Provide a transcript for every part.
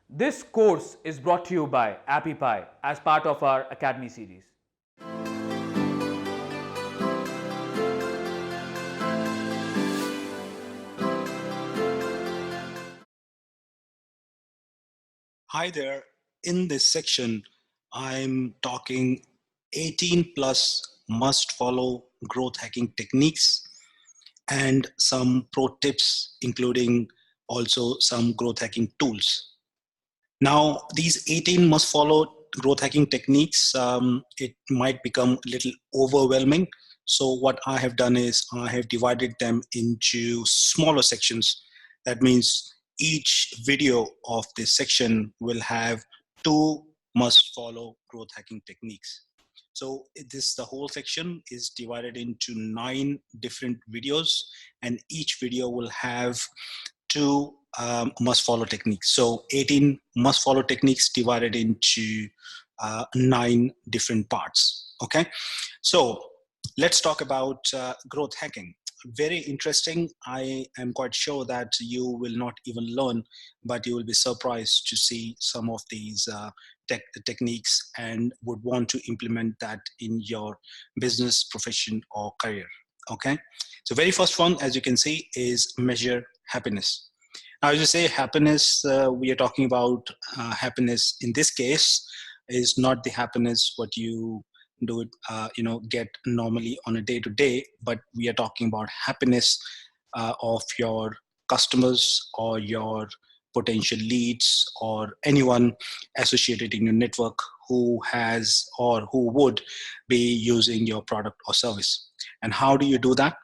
This course is brought to you by AppyPie as part of our Academy series. Hi there. In this section, I'm talking 18 plus must follow growth hacking techniques and some pro tips, including also some growth hacking tools. Now, these 18 must follow growth hacking techniques, it might become a little overwhelming. So what I have done is I have divided them into smaller sections. That means each video of this section will have two must follow growth hacking techniques. So the whole section is divided into 9 different videos, and each video will have two must follow techniques. So 18 must follow techniques divided into 9 different parts. Okay, so let's talk about growth hacking. Very interesting. I am quite sure that you will not even learn, but you will be surprised to see some of these techniques and would want to implement that in your business, profession, or career. Okay, so very first one, as you can see, is measure happiness. Now, as you say, happiness, we are talking about happiness in this case is not the happiness what you do it, get normally on a day to day, but we are talking about happiness of your customers or your potential leads or anyone associated in your network who has or who would be using your product or service. And how do you do that?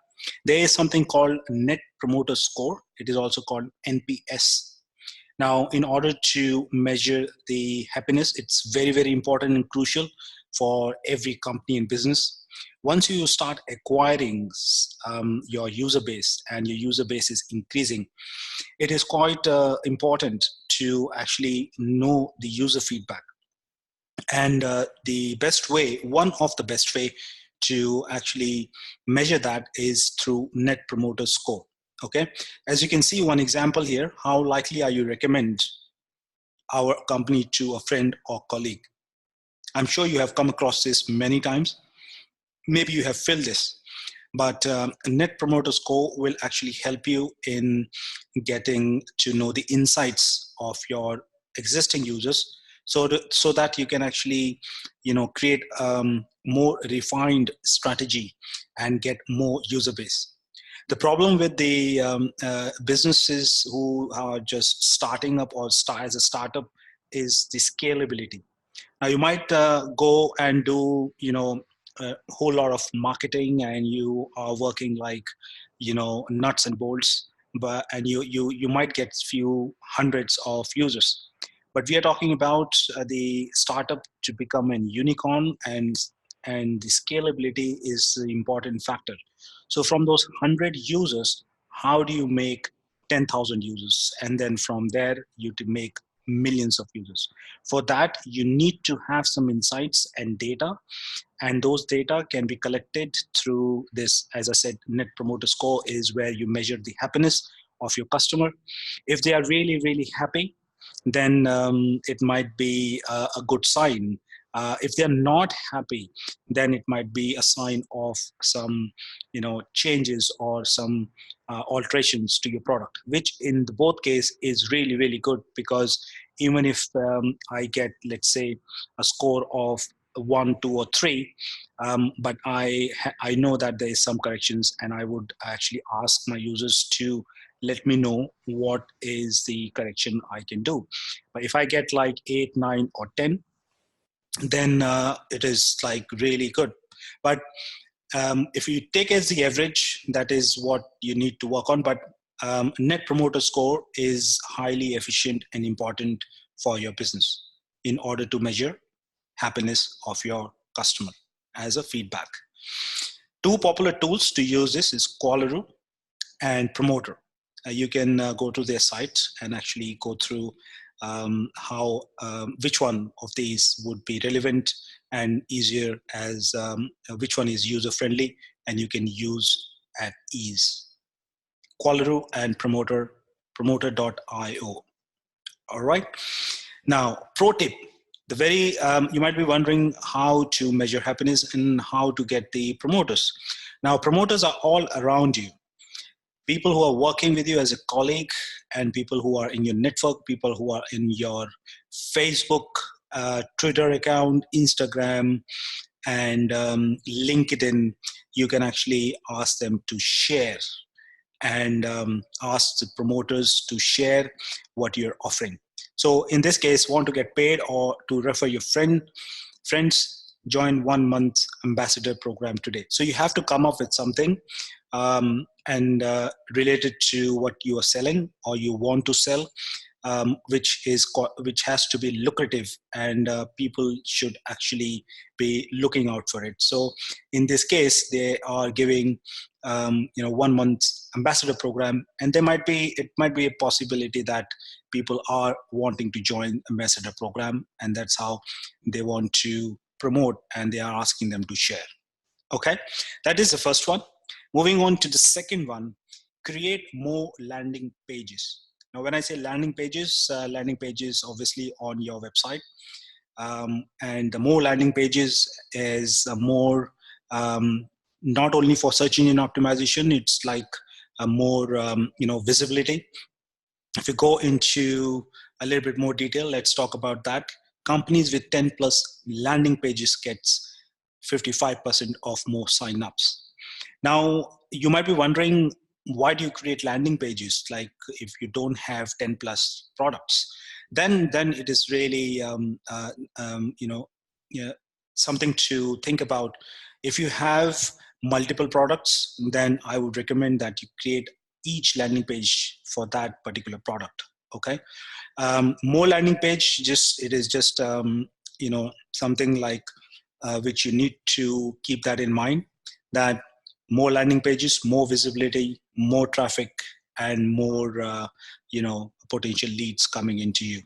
There is something called Net Promoter Score. It is also called NPS. Now, in order to measure the happiness, it's very, very important and crucial for every company and business. Once you start acquiring your user base and your user base is increasing, it is quite important to actually know the user feedback. And one of the best way to actually measure that is through Net Promoter Score. Okay, as you can see, one example here, how likely are you recommend our company to a friend or colleague? I'm sure you have come across this many times. Maybe you have filled this, but Net Promoter Score will actually help you in getting to know the insights of your existing users, so that you can actually create more refined strategy and get more user base. The problem with the businesses who are just starting up or start as a startup is the scalability. Now you might go and do a whole lot of marketing, and you are working like nuts and bolts, but and you might get few hundreds of users. But we are talking about the startup to become an unicorn, and the scalability is the important factor. So from those 100 users, how do you make 10,000 users, and then from there you to make millions of users? For that, you need to have some insights and data, and those data can be collected through this. As I said, Net Promoter Score is where you measure the happiness of your customer. If they are really, really happy, then it might be a good sign. If they're not happy, then it might be a sign of some changes or some alterations to your product, which in the both case is really, really good. Because even if I get, let's say, a score of 1, 2, or 3, but I know that there is some corrections, and I would actually ask my users to let me know what is the correction I can do. But if I get like 8, 9, or 10, then it is like really good. But if you take as the average, that is what you need to work on. But Net Promoter Score is highly efficient and important for your business in order to measure happiness of your customer as a feedback. Two popular tools to use this is Qualaroo and Promoter. You can go to their site and actually go through how which one of these would be relevant and easier, as which one is user friendly and you can use at ease. Qualaroo and Promoter, promoter.io. All right. Now, pro tip. You might be wondering how to measure happiness and how to get the promoters. Now, promoters are all around you. People who are working with you as a colleague, and people who are in your network, people who are in your Facebook, Twitter account, Instagram, and LinkedIn. You can actually ask them to share and ask the promoters to share what you're offering. So in this case, want to get paid or to refer your friends, join 1 month ambassador program today. So you have to come up with something and related to what you are selling or you want to sell, which has to be lucrative, and people should actually be looking out for it. So in this case, they are giving 1 month ambassador program, and it might be a possibility that people are wanting to join ambassador program, and that's how they want to promote, and they are asking them to share. Okay, that is the first one. Moving on to the second one, create more landing pages. Now, when I say landing pages obviously on your website, and the more landing pages is more, not only for search engine optimization, it's like a more visibility. If you go into a little bit more detail, let's talk about that. Companies with 10 plus landing pages gets 55% of more signups. Now, you might be wondering, why do you create landing pages? Like, if you don't have 10 plus products, then it is really something to think about. If you have multiple products, then I would recommend that you create each landing page for that particular product. Okay, more landing page, it is just something like which you need to keep that in mind, that more landing pages, more visibility, more traffic, and more potential leads coming into you.